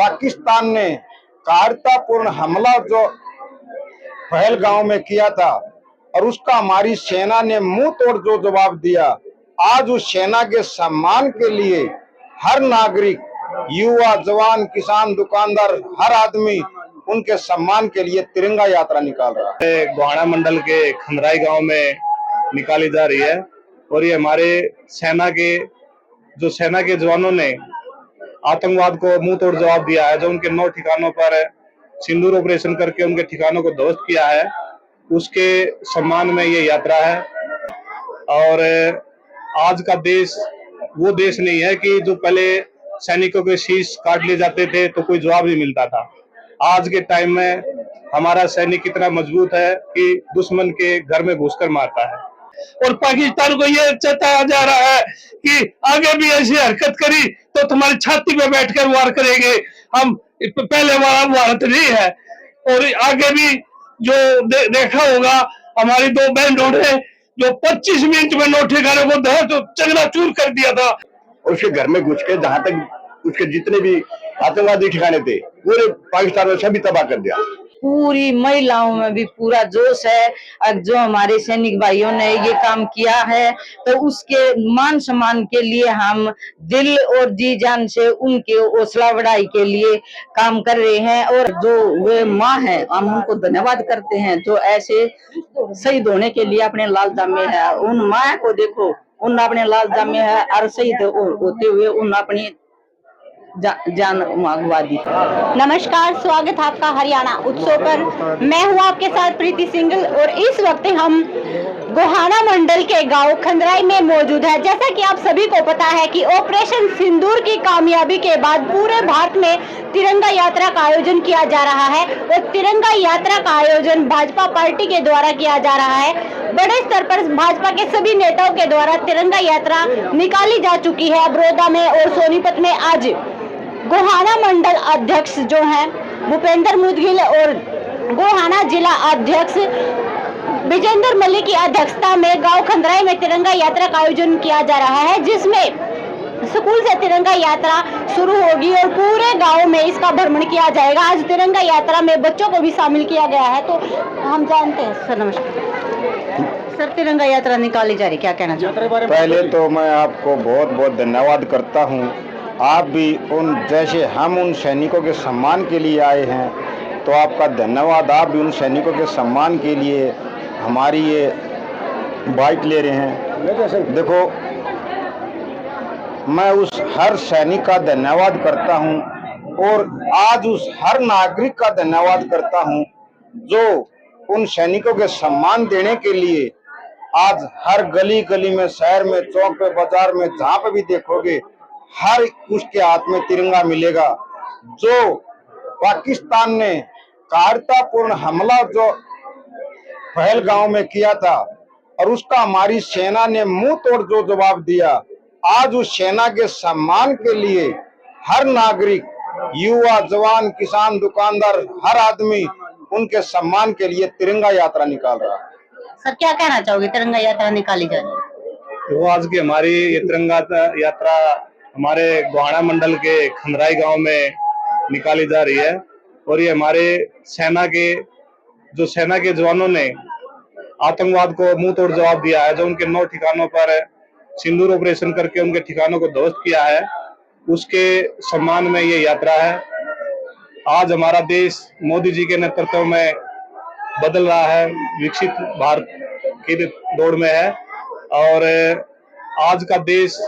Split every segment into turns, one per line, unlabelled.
पाकिस्तान ने कायरतापूर्ण हमला जो पहलगांव में किया था और उसका हमारी सेना ने मुंह तोड़ जो जवाब दिया, आज उस सेना के सम्मान के लिए हर नागरिक, युवा, जवान, किसान, दुकानदार, हर आदमी उनके सम्मान के लिए तिरंगा यात्रा निकाल रहा है।
गोहाना मंडल के खंदराई गांव में निकाली जा रही है और ये हमारे सेना के जवानों ने आतंकवाद को मुंह तोड़ जवाब दिया है। जो उनके 9 ठिकानों पर सिंदूर ऑपरेशन करके उनके ठिकानों को ध्वस्त किया है, उसके सम्मान में ये यात्रा है। और आज का देश वो देश नहीं है कि जो पहले सैनिकों के शीश काट लिए जाते थे तो कोई जवाब नहीं मिलता था। आज के टाइम में हमारा सैनिक इतना मजबूत है कि दुश्मन के घर में घुसकर मारता है।
और पाकिस्तान को ये चेताया जा रहा है कि आगे भी ऐसी हरकत करी तो तुम्हारी छाती पे बैठकर वार करेंगे। हम पहले वाला भारत नहीं है। और आगे भी जो देखा होगा, हमारी 2 बहनों ने जो 25 मिनट में 9 ठिकानों को तो चकनाचूर कर दिया था।
उसके घर में घुस के जहां तक उसके जितने भी आतंकवादी ठिकाने थे पूरे पाकिस्तान में सभी तबाह कर दिया।
पूरी महिलाओं में भी पूरा जोश है। जो हमारे सैनिक भाइयों ने ये काम किया है तो उसके मान सम्मान के लिए हम दिल और जी जान से उनके हौसला बढ़ाई के लिए काम कर रहे हैं। और जो वे माँ है, हम उनको धन्यवाद करते हैं जो ऐसे शहीद होने के लिए अपने लाल जामे है। उन माँ को देखो, उन अपने लाल जामे है और शहीद होते हुए उन अपनी जान मांगवा दी।
नमस्कार, स्वागत है आपका हरियाणा उत्सव पर। मैं हूं आपके साथ प्रीति सिंगल और इस वक्त हम गोहाना मंडल के गांव खंदराई में मौजूद है। जैसा कि आप सभी को पता है कि ऑपरेशन सिंदूर की कामयाबी के बाद पूरे भारत में तिरंगा यात्रा का आयोजन किया जा रहा है और तिरंगा यात्रा का आयोजन भाजपा पार्टी के द्वारा किया जा रहा है। बड़े स्तर पर भाजपा के सभी नेताओं के द्वारा तिरंगा यात्रा निकाली जा चुकी है। बड़ौदा में और सोनीपत में आज गोहाना मंडल अध्यक्ष जो हैं भूपेंद्र मुदगिल और गोहाना जिला अध्यक्ष विजेंद्र मलिक की अध्यक्षता में गांव खंदराई में तिरंगा यात्रा का आयोजन किया जा रहा है, जिसमें स्कूल से तिरंगा यात्रा शुरू होगी और पूरे गांव में इसका भ्रमण किया जाएगा। आज तिरंगा यात्रा में बच्चों को भी शामिल किया गया है। तो हम जानते हैं सर, नमस्कार सर, तिरंगा यात्रा निकाली जा रही, क्या कहना चाहते हैं?
पहले तो मैं आपको बहुत बहुत धन्यवाद करता हूँ। आप भी जैसे हम उन सैनिकों के सम्मान के लिए आए हैं तो आपका धन्यवाद। आप भी उन सैनिकों के सम्मान के लिए हमारी ये बाइक ले रहे हैं। देखो, मैं उस हर सैनिक का धन्यवाद करता हूं और आज उस हर नागरिक का धन्यवाद करता हूं जो उन सैनिकों के सम्मान देने के लिए आज हर गली गली में, शहर में, चौक पे, बाजार में, जहां पे भी देखोगे हर उसके हाथ में तिरंगा मिलेगा। जो पाकिस्तान ने कायरतापूर्ण हमला जो पहलगांव में किया था और उसका हमारी सेना ने मुंह तोड़ जो जवाब दिया, आज उस सेना के सम्मान के लिए हर नागरिक, युवा, जवान, किसान, दुकानदार, हर आदमी उनके सम्मान के लिए तिरंगा यात्रा निकाल रहा है।
सर, क्या कहना चाहोगे? तिरंगा यात्रा निकाली जा रही है
तो आज की हमारी ये तिरंगा यात्रा हमारे गोहाना मंडल के खंदराई गांव में निकाली जा रही है और ये हमारे सेना के जवानों ने आतंकवाद को मुंह तोड़ जवाब दिया है। जो उनके 9 ठिकानों पर सिंदूर ऑपरेशन करके उनके ठिकानों को ध्वस्त किया है, उसके सम्मान में ये यात्रा है। आज हमारा देश मोदी जी के नेतृत्व में बदल रहा है, विकसित भारत की दौड़ में है। और आज का देश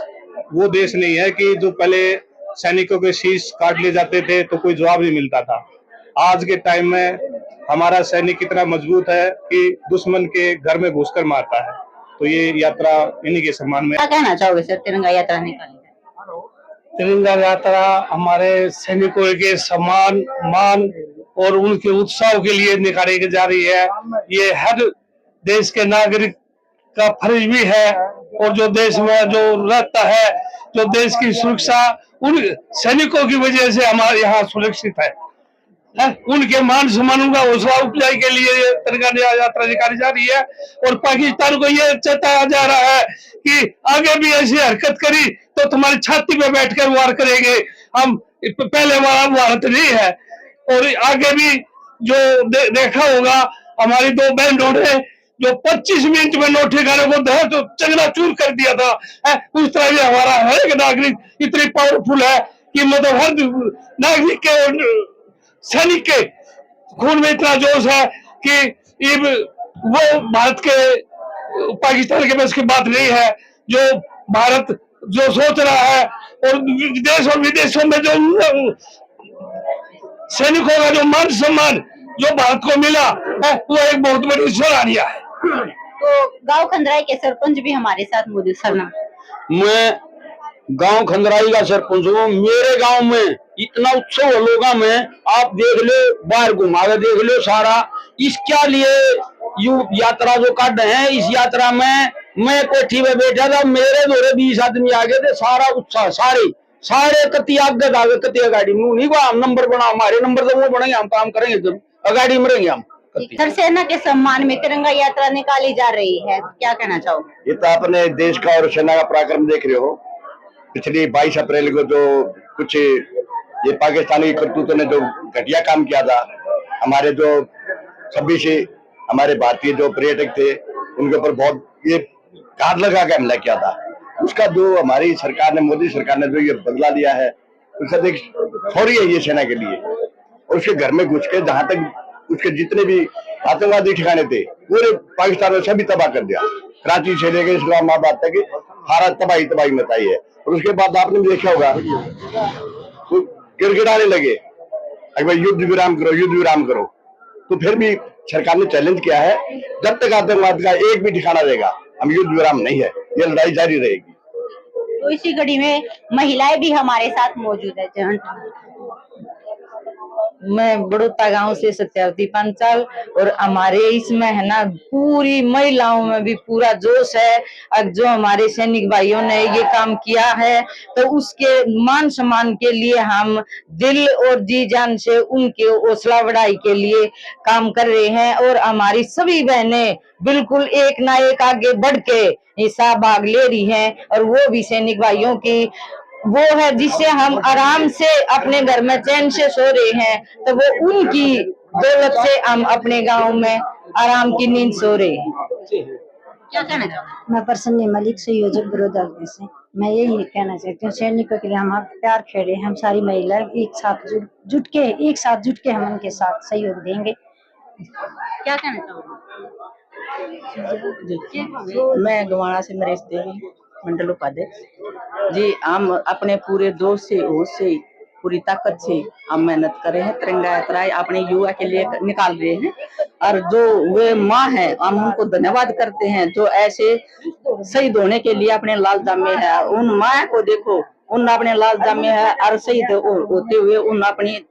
वो देश नहीं है कि जो पहले सैनिकों के शीश काट लिए जाते थे तो कोई जवाब नहीं मिलता था। आज के टाइम में हमारा सैनिक इतना मजबूत है कि दुश्मन के घर में घुसकर मारता है। तो ये यात्रा इन्हीं के सम्मान में।
क्या कहना चाहोगे सर, तिरंगा यात्रा निकाली?
तिरंगा यात्रा हमारे सैनिकों के सम्मान, मान और उनके उत्साह के लिए निकाली जा रही है। ये हर देश के नागरिक का फर्ज भी है और जो देश में जो रहता है, जो देश की सुरक्षा उन सैनिकों की वजह से हमारे यहाँ सुरक्षित है। उनके मान सम्मान का हौसला अफजाई के लिए तिरंगा यात्रा निकाली जा रही है और पाकिस्तान को ये चेताया जा रहा है कि आगे भी ऐसी हरकत करी तो तुम्हारी छाती पे बैठकर वार करेंगे। हम पहले वाला भारत नहीं है। और आगे भी जो देखा होगा, हमारी दो बैंडों ने जो 25 मिनट में नोट ठिकाने को दे तो चकनाचूर कर दिया था। उस तरह भी हमारा हर एक नागरिक इतनी पावरफुल है कि मतलब हर नागरिक के सैनिक के खून में इतना जोश है कि वो भारत के पाकिस्तान के बस की बात नहीं है। जो भारत जो सोच रहा है और देश और विदेशों में जो सैनिकों का जो मान सम्मान जो भारत को मिला है, वो एक बहुत बड़ी सराहनीय है।
तो गांव खंदराई के सरपंच भी हमारे साथ मौजूद। सरना,
मैं गांव खंदराई का सरपंच हूँ। मेरे गांव में इतना उत्सव होगा में आप देख लो, बाहर घुमा के देख लो सारा। इसके लिए यात्रा जो काट है, इस यात्रा में मैं कोठी में बैठा था, मेरे दौरे 20 आदमी आ गए थे। सारा उत्साह सारे कति आगे आगे कति गाड़ी मुंह नहीं को हम नंबर बना, हमारे नंबर तो वो बढ़ेंगे, हम काम करेंगे जब अगाड़ी में रहेंगे हम।
थरसेना के सम्मान में तिरंगा यात्रा निकाली जा रही है, क्या कहना चाहोगे?
ये तो अपने देश का और सेना का पराक्रम देख रहे हो। पिछली 22 अप्रैल को जो कुछ ये पाकिस्तानी करतूतों ने जो घटिया काम किया था, हमारे जो 26 हमारे भारतीय जो पर्यटक थे उनके ऊपर बहुत ये घात लगा के हमला किया था। उसका जो हमारी सरकार ने, मोदी सरकार ने जो ये बदला लिया है, उसका देख थोड़ी है ये सेना के लिए। और उसके घर में घुस के जहां तक उसके जितने भी आतंकवादी ठिकाने थे पूरे पाकिस्तान में सभी तबाह कर दिया। कराची से लेकर इस्लामाबाद तक सारा तबाही मचाई है। और उसके बाद आपने भी देखा होगा तो गिड़गिड़ाने लगे, अगर युद्ध विराम करो। तो फिर भी सरकार ने चैलेंज किया है, जब तक आतंकवाद का एक भी ठिकाना रहेगा हम युद्ध विराम नहीं है, ये लड़ाई जारी रहेगी।
तो इसी कड़ी में महिलाएं भी हमारे साथ मौजूद है।
मैं बड़ौता गांव से सत्यावती पांचाल, और हमारे इसमें है ना पूरी महिलाओं में भी पूरा जोश है। अब जो हमारे सैनिक भाइयों ने ये काम किया है तो उसके मान सम्मान के लिए हम दिल और जी जान से उनके हौसला बढ़ाई के लिए काम कर रहे हैं। और हमारी सभी बहनें बिल्कुल एक ना एक आगे बढ़ के हिस्सा भाग ले रही हैं, और वो भी सैनिक भाइयों की वो है जिससे हम आराम से अपने घर में चैन से सो रहे हैं, तो वो उनकी दौलत से हम अपने गांव में आराम की नींद सो रहे हैं।
क्या कहना चाहोगे?
मैं प्रसन्नी मलिक, संयोजक बड़ौदा से। मैं यही कहना चाहती हूँ, सैनिकों के लिए हम प्यार खेड़े, हम सारी महिलाएं एक साथ जुट के हम उनके साथ सहयोग देंगे।
क्या कहना चाहोगे?
मैं गवाना से नरेश देवी, मंडल उपाध्यक्ष जी। हम अपने पूरे जोश से, होश से, पूरी ताकत से हम मेहनत कर रहे हैं। तिरंगा यात्रा अपने युवा के लिए निकाल रहे हैं। और जो वे माँ है, हम उनको धन्यवाद करते हैं जो ऐसे शहीद होने के लिए अपने लाल जामे है। उन माँ को देखो, उन अपने लाल जामे है और शहीद होते हुए उन अपनी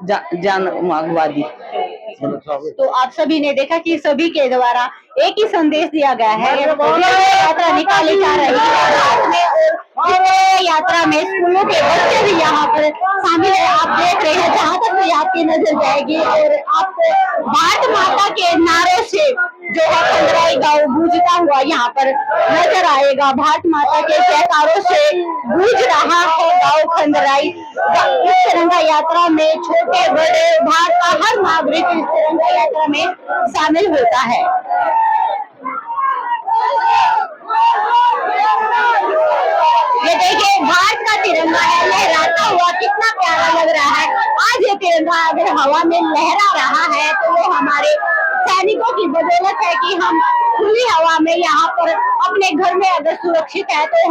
जान गवा दी।
तो आप सभी ने देखा कि सभी के द्वारा एक ही संदेश दिया गया है। यात्रा निकाली जा रही है और यात्रा में स्कूलों के बच्चे भी यहाँ पर शामिल है। आप देख रहे हैं, जहाँ तक भी आपकी नजर जाएगी और आपको भारत माता के नारों से जो है खंदराई गांव गूंजता हुआ यहाँ पर नजर आएगा। भारत माता के जयकारों से गूंज रहा है गांव खंदराई। इस तिरंगा यात्रा में छोटे बड़े भारत का हर नागरिक इस तिरंगा यात्रा में शामिल होता है। ये देखिए, भारत का तिरंगा है, लहराता हुआ, कितना प्यारा लग रहा है। आज ये तिरंगा अगर हवा में लहरा रहा है तो वो हमारे सैनिकों की बदौलत है कि हम खुली हवा में यहाँ पर अपने घर में अगर सुरक्षित है तो